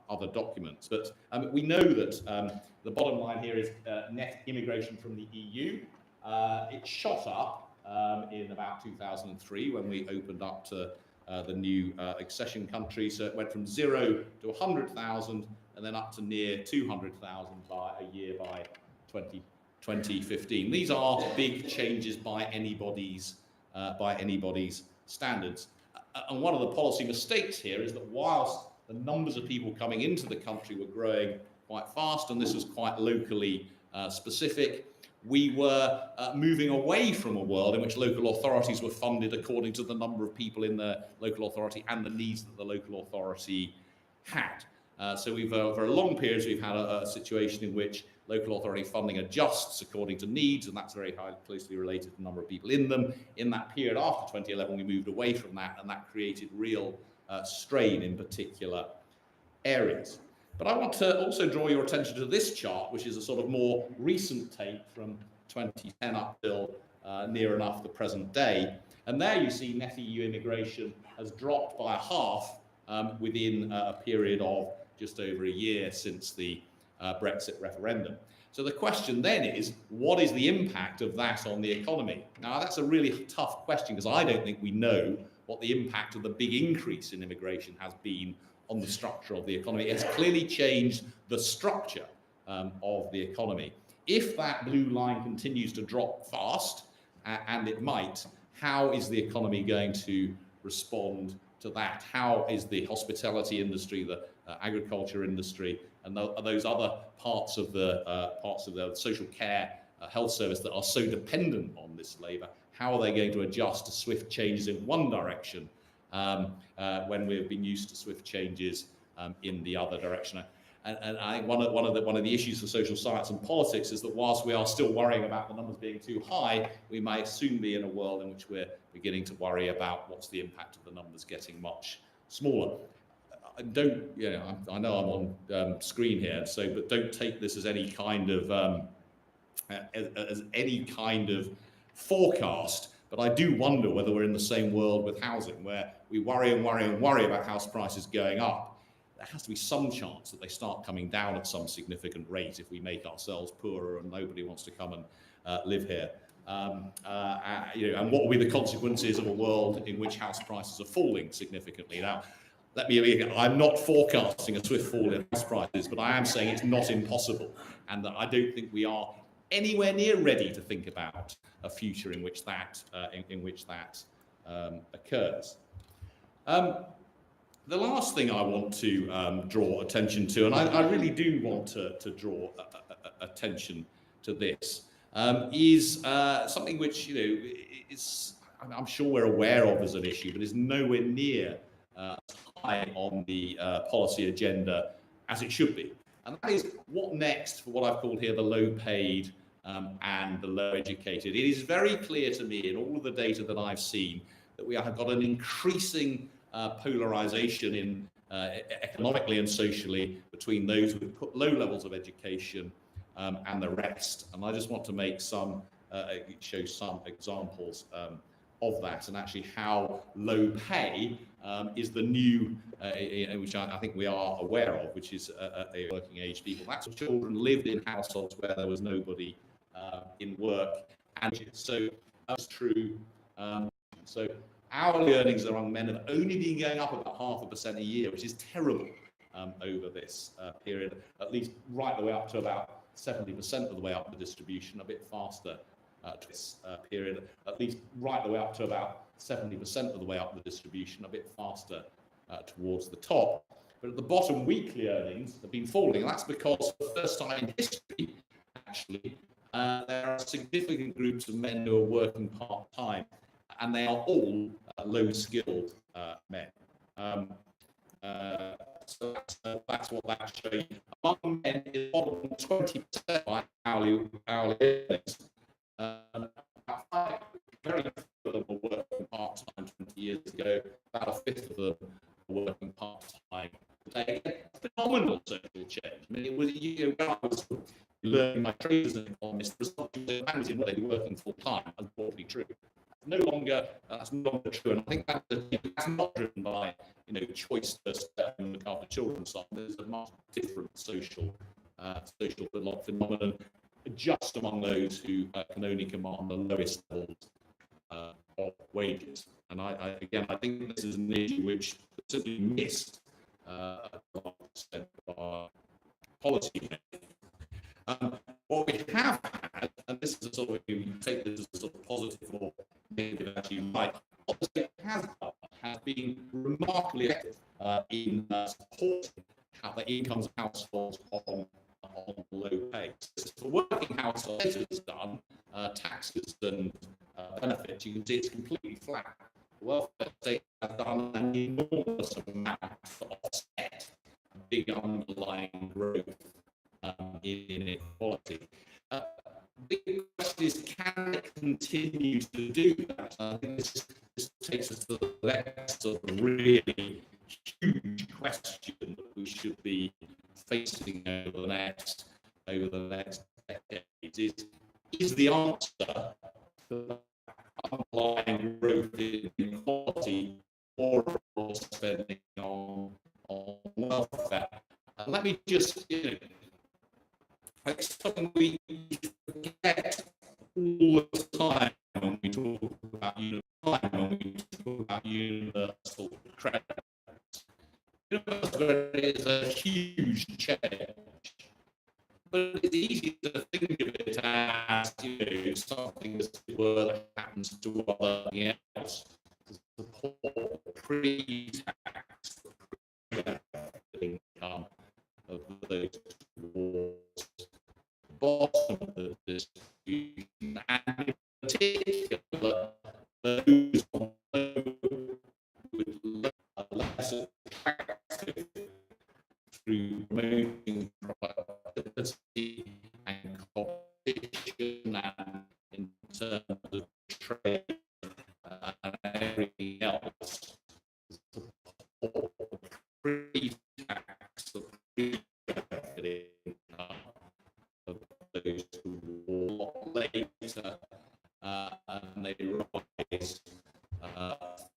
other documents. But we know that the bottom line here is net immigration from the EU. It shot up in about 2003 when we opened up to the new accession countries. So it went from 0 to 100,000 and then up to near 200,000 by a year by 2015. These are big changes by anybody's standards. And one of the policy mistakes here is that whilst the numbers of people coming into the country were growing quite fast, and this was quite locally specific, we were moving away from a world in which local authorities were funded according to the number of people in the local authority and the needs that the local authority had. So we've, for a long period, we've had a situation in which local authority funding adjusts according to needs, and that's very closely related to the number of people in them. In that period after 2011, we moved away from that, and that created real strain in particular areas. But I want to also draw your attention to this chart, which is a sort of more recent take from 2010 up till near enough the present day. And there you see net EU immigration has dropped by a half within a period of just over a year since the Brexit referendum. So the question then is, what is the impact of that on the economy? Now, that's a really tough question because I don't think we know what the impact of the big increase in immigration has been on the structure of the economy. It's clearly changed the structure of the economy. If that blue line continues to drop fast, and it might, how is the economy going to respond to that? How is the hospitality industry, the agriculture industry, and those other parts of the social care, health service that are so dependent on this labour, how are they going to adjust to swift changes in one direction when we've been used to swift changes in the other direction? And I think one of the issues for social science and politics is that whilst we are still worrying about the numbers being too high, we may soon be in a world in which we're beginning to worry about what's the impact of the numbers getting much smaller. Don't, you know, I know I'm on screen here, so but don't take this as any kind of forecast. But I do wonder whether we're in the same world with housing, where we worry and worry and worry about house prices going up. There has to be some chance that they start coming down at some significant rate if we make ourselves poorer and nobody wants to come and live here. You know, and what will be the consequences of a world in which house prices are falling significantly? Now, let me be, I'm not forecasting a swift fall in house prices, but I am saying it's not impossible, and that I don't think we are anywhere near ready to think about a future in which that occurs. The last thing I want to draw attention to, and I really do want to draw attention to this, is something which, you know, is, I'm sure we're aware of as an issue, but is nowhere near high on the policy agenda as it should be. And that is what next for what I've called here the low paid and the low educated. It is very clear to me in all of the data that I've seen that we have got an increasing polarization in economically and socially between those with low levels of education and the rest. And I just want to make show some examples of that, and actually how low pay is the new, which I think we are aware of, which is a working age people. That's what children lived in households where there was nobody in work, and so that's true. So hourly earnings among men have only been going up about 0.5% a year, which is terrible over this period, at least right the way up to about 70% of the way up the distribution, a bit faster to this period, at least right the way up to about 70% of the way up the distribution, a bit faster towards the top. But at the bottom, weekly earnings have been falling, and that's because for the first time in history, actually, there are significant groups of men who are working part-time, and they are all low-skilled men. So that's what that's showing. Among men, it's 20% by hourly earnings. Very few of them were working part-time 20 years ago. About a fifth of them were working part-time today. Phenomenal social change. I mean, it was, when I was learning my trade as an economist, the result was they were working full-time, unfortunately true. No longer longer true, and I think that's not driven by choice first and look after children's side. There's a much different social phenomenon just among those who can only command the lowest levels of wages. And I think this is an issue which simply missed of our policy. What we have had, and this is a sort of, you can take this as a sort of positive or negative as you like, obviously has been remarkably effective in supporting the incomes of households on low pay. For working households, it has done taxes and benefits. You can see it's completely flat. The welfare state has done an enormous amount to offset big underlying growth in inequality. The question is, can it continue to do that? I think this takes us to the next sort of really huge question that we should be facing over the next decades. Is the answer to underlying growth in inequality or spending on welfare? And let me just, it's something we forget all the time when we talk about universal credit. Universal credit is a huge change, but it's easy to think of it as something that happens to other else to support pre-tax income of those towards the bottom of the distribution, and in particular those with less attractive through promoting productivity and competition and in terms of trade and everything else to support pre-tax income of those who walk later and they rise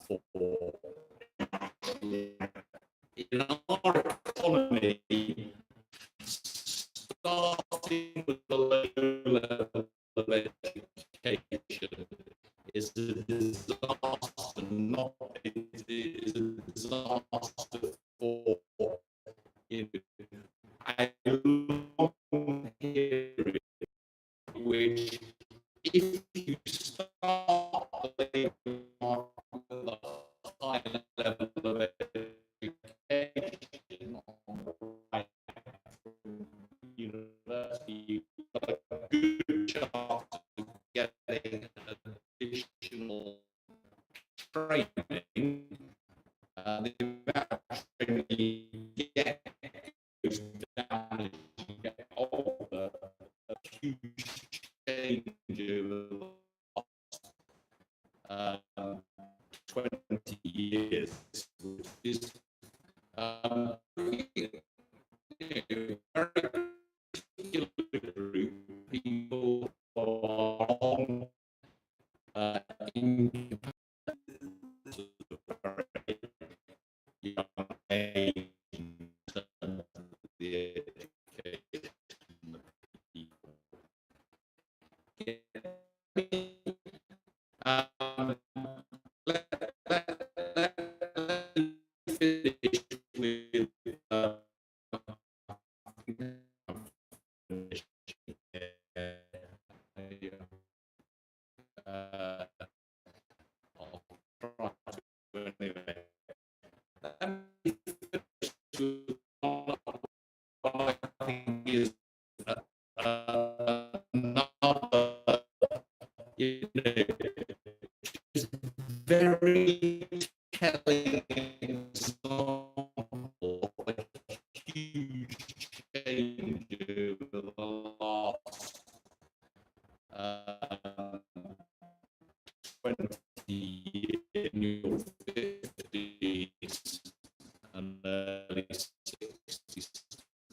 for in our economy, starting with the low level of education is a disaster, it is a disaster for a long period, which if you start the labour market with a high level of education on the right from university, you've got a good chance of getting additional training. The amount of training you get goes down as you get older, a huge change over the last 20 years, which is very particular group of people who are on income young age in terms of the education of people. Let me finish with I'll try to anyway. Let me finish with what I think is another, very telling example of a huge change over the last 20 years, in your 50s and early 60s,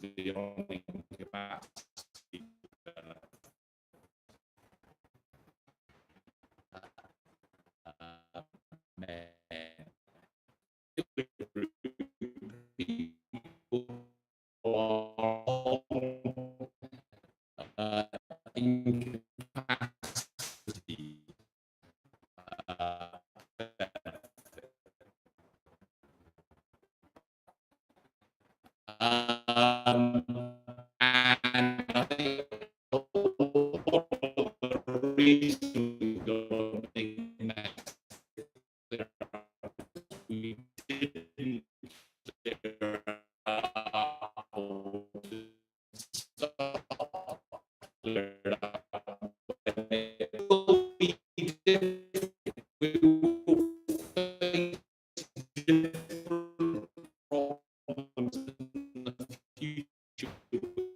beyond capacity. reason we've got to make that clear. We didn't clear out clear it out. It will be different. We will face different problems in the future.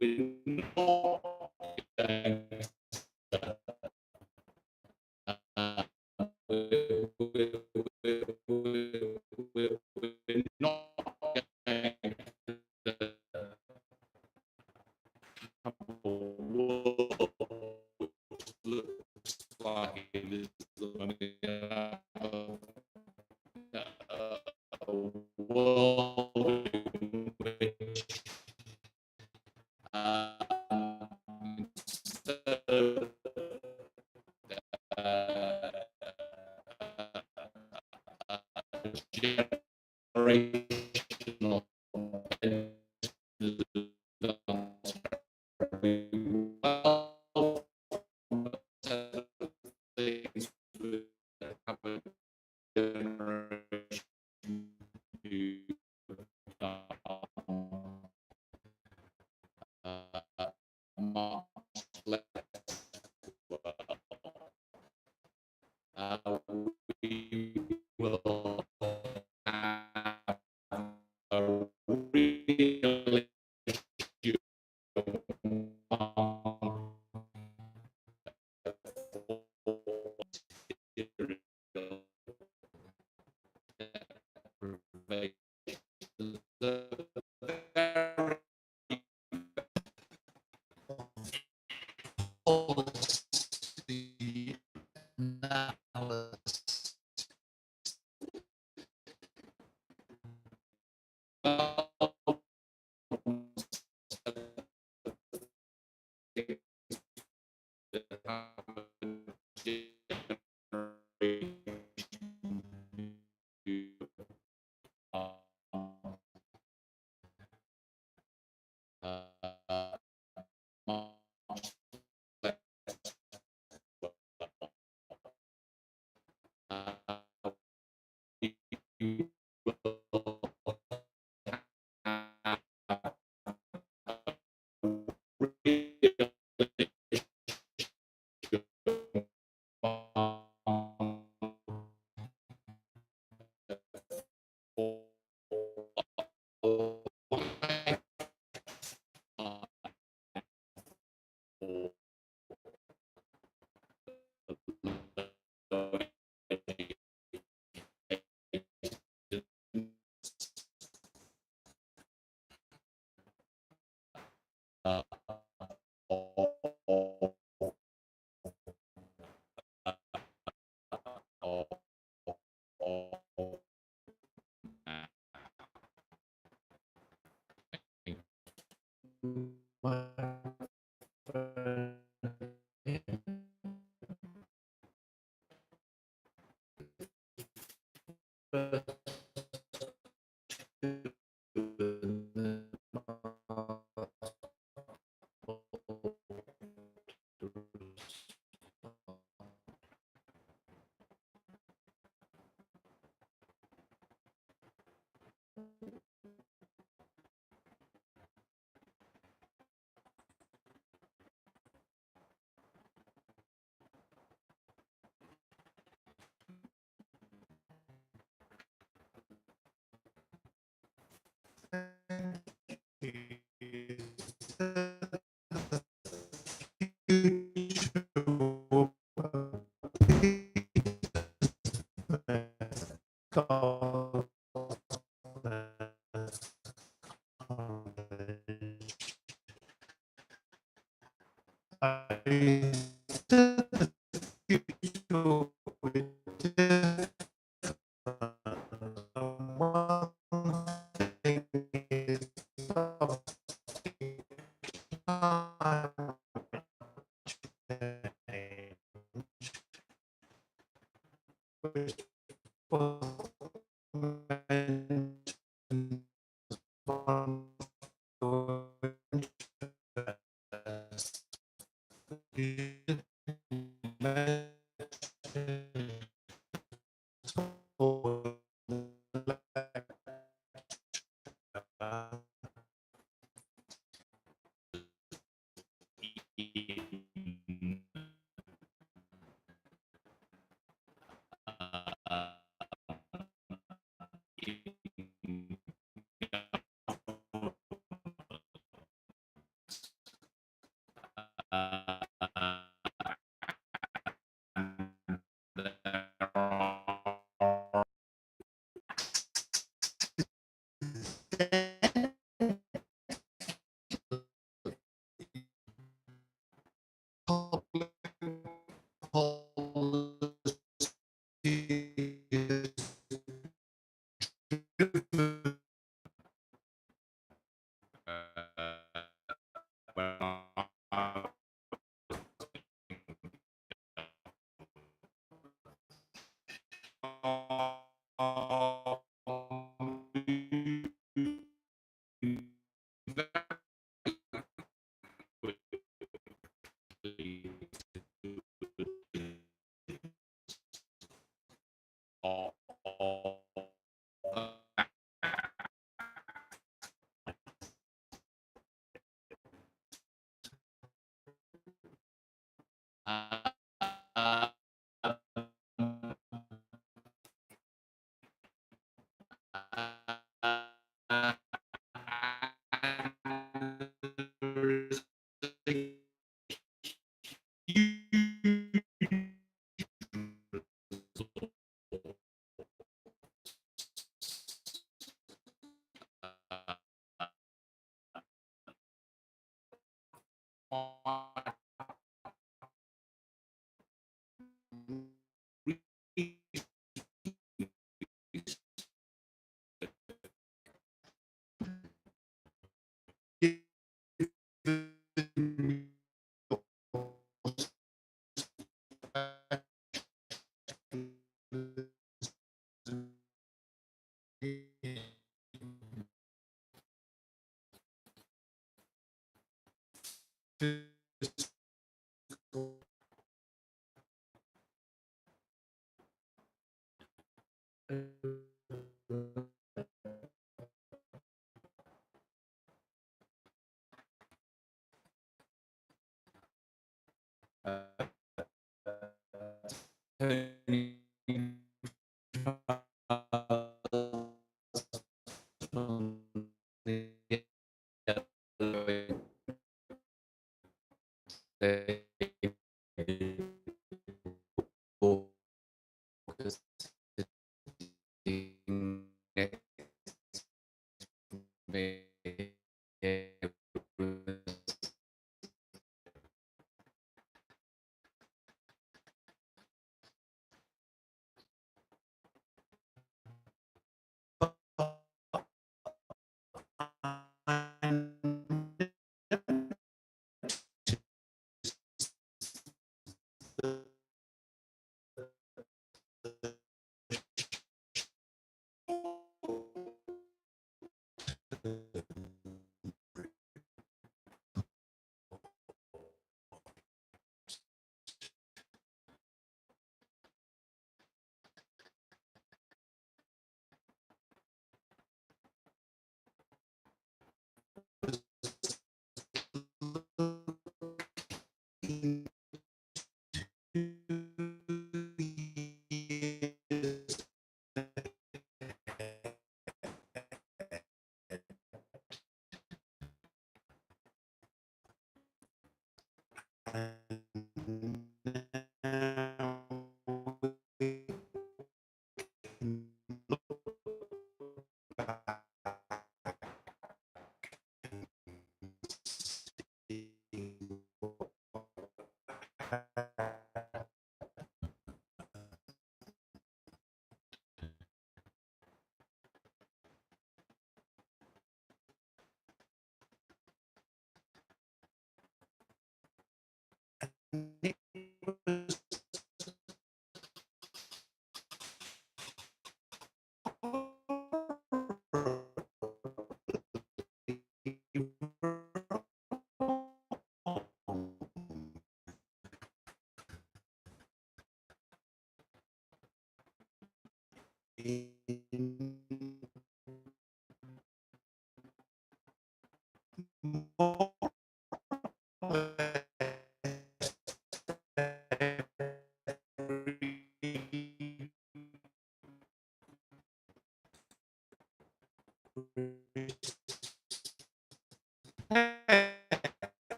We're not going we're not going to have a world which looks like it is a world in which instead of generational things would happen generation to much less we will have a real issue on policy analysis.